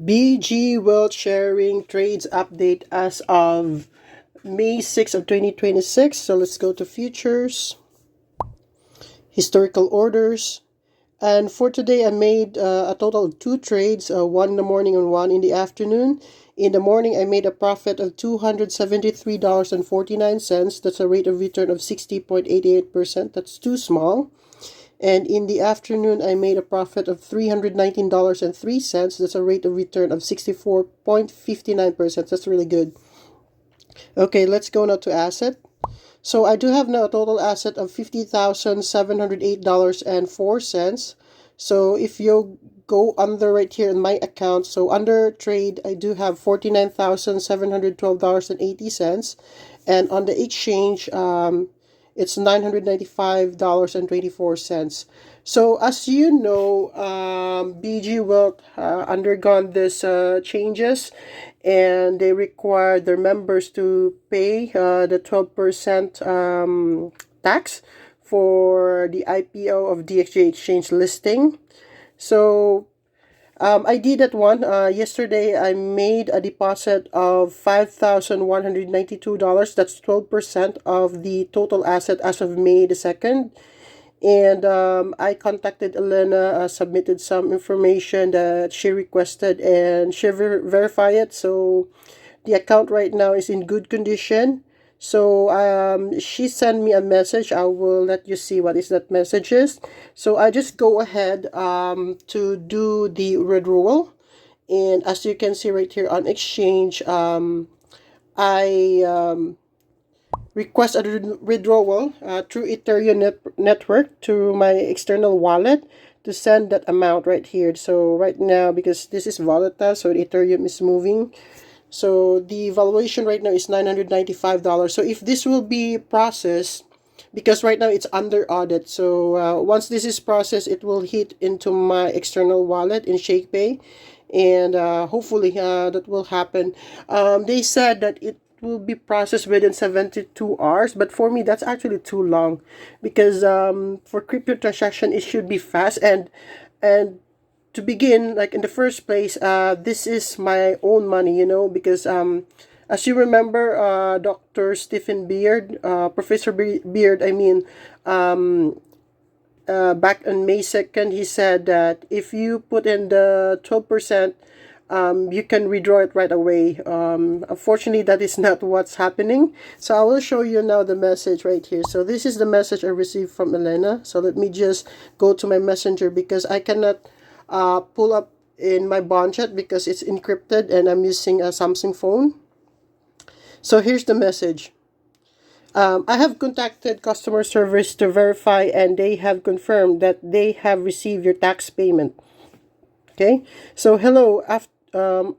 BG Wealth Sharing Trades Update as of May 6th of 2026. So let's go to futures, historical orders. And for today, I made a total of two trades, one in the morning and one in the afternoon. In the morning, I made a profit of $273.49. That's a rate of return of 60.88%. That's too small. And in the afternoon, I made a profit of $319.03. That's a rate of return of 64.59%. That's really good. Okay, let's go now to asset. So I do have now a total asset of $50,708.04. So if you go under right here in my account, so under trade, I do have $49,712.80. And on the exchange, it's $995.24. So as you know, BG Wealth undergone this changes, and they require their members to pay the 12% tax for the IPO of DXJ Exchange listing. So I did that one. Yesterday, I made a deposit of $5,192. That's 12% of the total asset as of May the 2nd. And I contacted Elena, submitted some information that she requested, and she verified it. So the account right now is in good condition. So she sent me a message. I will let you see what is that message is. So I just go ahead to do the withdrawal. And as you can see right here on exchange, I request a withdrawal through Ethereum network to my external wallet to send that amount right here. So right now, because this is volatile, so Ethereum is moving. So the valuation right now is $995. So if this will be processed, because right now it's under audit, so once this is processed, it will hit into my external wallet in ShakePay, and hopefully that will happen. They said that it will be processed within 72 hours, but for me that's actually too long, because for crypto transaction it should be fast. And to begin, like in the first place, this is my own money, because as you remember, Dr. Stephen Beard, Professor Beard, I mean, back on May 2nd, he said that if you put in the 12%, you can withdraw it right away. Unfortunately, that is not what's happening. So I will show you now the message right here. So this is the message I received from Elena. So let me just go to my messenger, because I cannot pull up in my bond chat because it's encrypted and I'm using a Samsung phone. So here's the message. I have contacted customer service to verify, and they have confirmed that they have received your tax payment. Okay, so hello.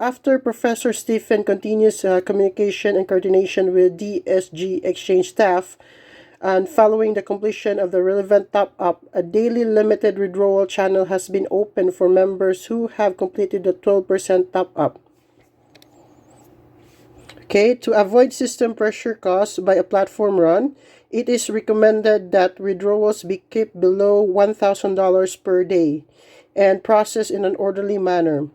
After Professor Stephen continues communication and coordination with DSG Exchange staff, and following the completion of the relevant top-up, a daily limited withdrawal channel has been opened for members who have completed the 12% top-up. Okay, to avoid system pressure caused by a platform run, it is recommended that withdrawals be kept below $1,000 per day and processed in an orderly manner.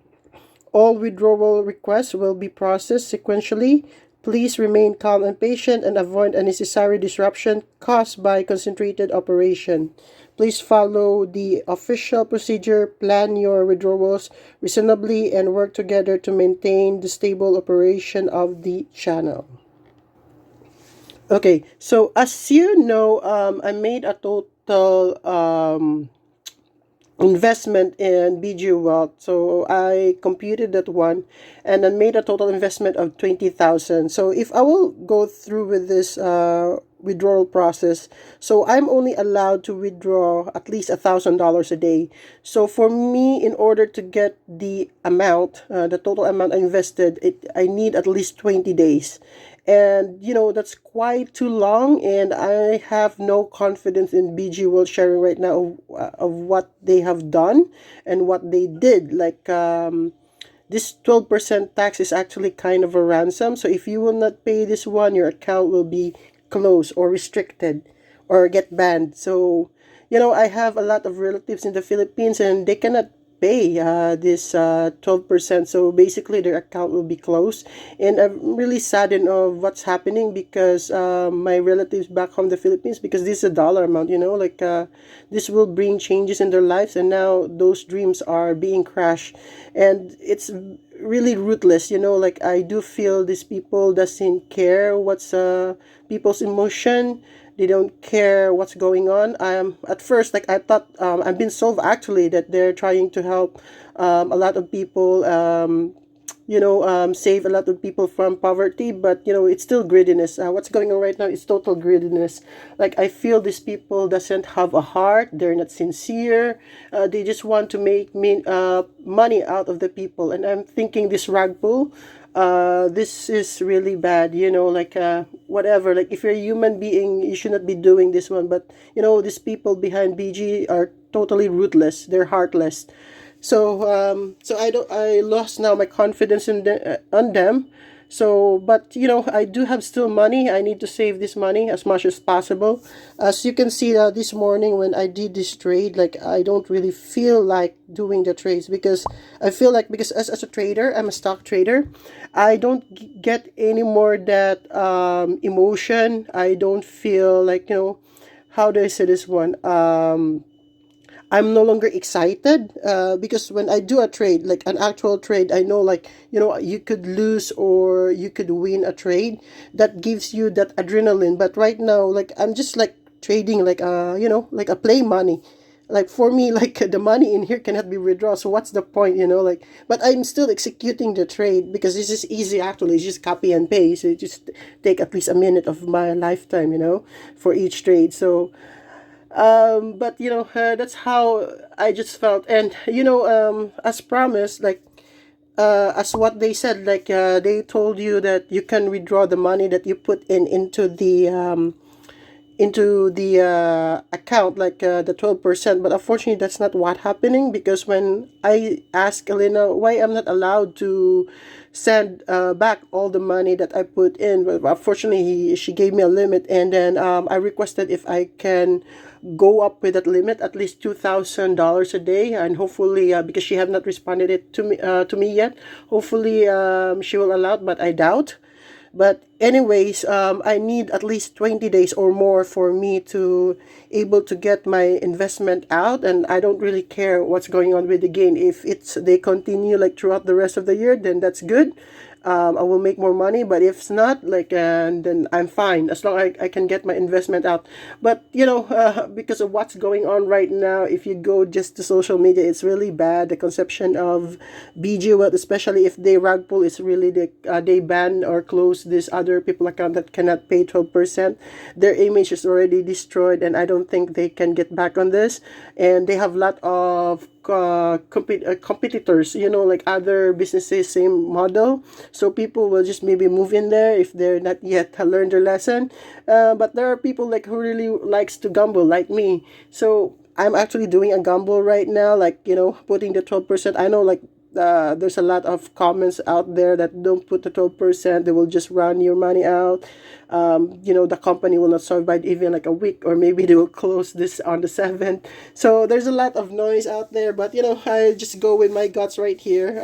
All withdrawal requests will be processed sequentially. Please remain calm and patient and avoid unnecessary disruption caused by concentrated operation. Please follow the official procedure, plan your withdrawals reasonably, and work together to maintain the stable operation of the channel. Okay, so as you know, I made a total investment in BG Wealth. So I computed that one and then made a total investment of 20,000. So if I will go through with this withdrawal process, so I'm only allowed to withdraw at least $1,000 a day. So for me, in order to get the amount, the total amount I invested, I need at least 20 days. And that's quite too long, and I have no confidence in BG World sharing right now of what they have done and what they did. Like this 12% tax is actually kind of a ransom. So if you will not pay this one, your account will be closed or restricted or get banned. So I have a lot of relatives in the Philippines, and they cannot pay this 12%. So basically, their account will be closed. And I'm really saddened of what's happening because my relatives back home in the Philippines, because this is a dollar amount, like this will bring changes in their lives, and now those dreams are being crashed, and it's really ruthless. Like I do feel these people doesn't care what's people's emotion. They don't care what's going on. At first, like I thought, I've been solved actually, that they're trying to help a lot of people, save a lot of people from poverty, but it's still greediness. What's going on right now is total greediness. Like I feel these people doesn't have a heart. They're not sincere. They just want to make money out of the people. And I'm thinking this rag pull, this is really bad. Like whatever. Like if you're a human being, you should not be doing this one. But these people behind BG are totally ruthless. They're heartless. So I lost now my confidence on them. So, but I do have still money. I need to save this money as much as possible. As you can see, this morning when I did this trade, like I don't really feel like doing the trades, because I feel like, because as a trader, I'm a stock trader, I don't get any more that emotion. I don't feel like, how do I say this one? I'm no longer excited because when I do a trade, like an actual trade, I know, like, you could lose or you could win a trade. That gives you that adrenaline. But right now, like, I'm just like trading like, like a play money. Like for me, like the money in here cannot be withdrawn. So what's the point, like, but I'm still executing the trade because this is easy actually. It's just copy and paste. It just take at least a minute of my lifetime, for each trade. So but that's how I just felt. And as promised, like as what they said, like they told you that you can withdraw the money that you put in into the account, like the 12%. But unfortunately, that's not what happening, because when I asked Elena why I'm not allowed to send back all the money that I put in, but unfortunately she gave me a limit. And then I requested if I can go up with that limit, at least $2,000 a day. And hopefully, because she have not responded it to me yet, hopefully she will allow it, but I doubt. But anyways, I need at least 20 days or more for me to able to get my investment out. And I don't really care what's going on with the gain. If they continue like throughout the rest of the year, then that's good. I will make more money. But if it's not, like, then I'm fine as long as I can get my investment out. But because of what's going on right now, if you go just to social media, it's really bad. The conception of BG, well, especially if they rug pull, is really they ban or close this other people account that cannot pay 12%. Their image is already destroyed, and I don't think they can get back on this. And they have a lot of competitors, like other businesses, same model. So people will just maybe move in there if they're not yet learned their lesson. But there are people like who really likes to gamble, like me. So I'm actually doing a gamble right now, like putting the 12%. I know, like, there's a lot of comments out there that don't put the 12%. They will just run your money out. The company will not survive even like a week, or maybe they will close this on the 7th. So there's a lot of noise out there, but I just go with my guts right here.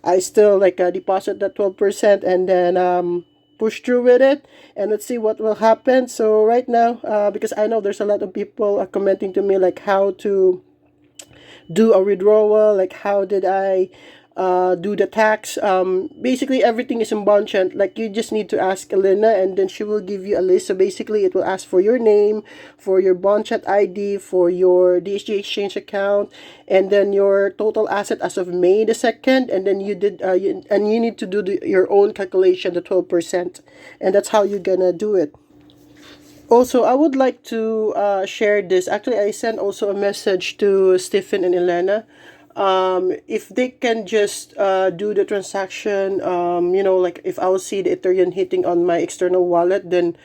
I still like deposit that 12%, and then push through with it, and let's see what will happen. So right now, because I know there's a lot of people commenting to me like how to do a withdrawal, like how did I do the tax. Basically everything is in Bonchat. Like you just need to ask Elena, and then she will give you a list. So basically it will ask for your name, for your Bonchat ID, for your DSG Exchange account, and then your total asset as of May the 2nd. And then you need to do your own calculation, the 12%, and that's how you're gonna do it. Also, I would like to share this. Actually, I sent also a message to Stephen and Elena. If they can just do the transaction, like if I will see the Ethereum hitting on my external wallet, then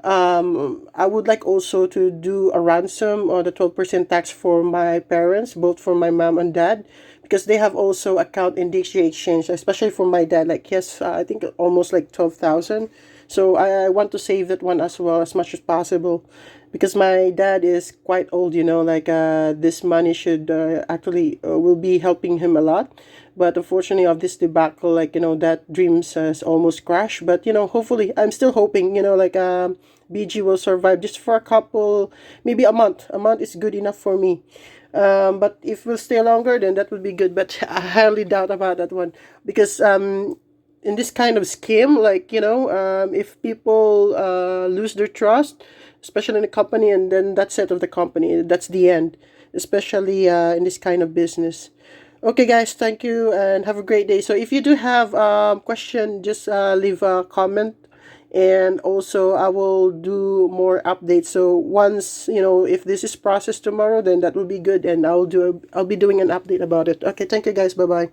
I would like also to do a ransom or the 12% tax for my parents, both for my mom and dad, because they have also account in DXJ Exchange, especially for my dad. Like, yes, I think almost like 12,000. So I want to save that one as well as much as possible, because my dad is quite old, like this money should actually will be helping him a lot. But unfortunately of this debacle, like that dreams has almost crashed. But hopefully, I'm still hoping, like BG will survive just for a couple, maybe a month. A month is good enough for me. But if we'll stay longer, then that would be good. But I highly doubt about that one, because in this kind of scheme, like if people lose their trust, especially in a company, and then that's it of the company, that's the end, especially in this kind of business. Okay, guys, thank you and have a great day. So if you do have question, just leave a comment, and also I will do more updates. So once if this is processed tomorrow, then that will be good, and I'll be doing an update about it. Okay, thank you, guys. Bye bye.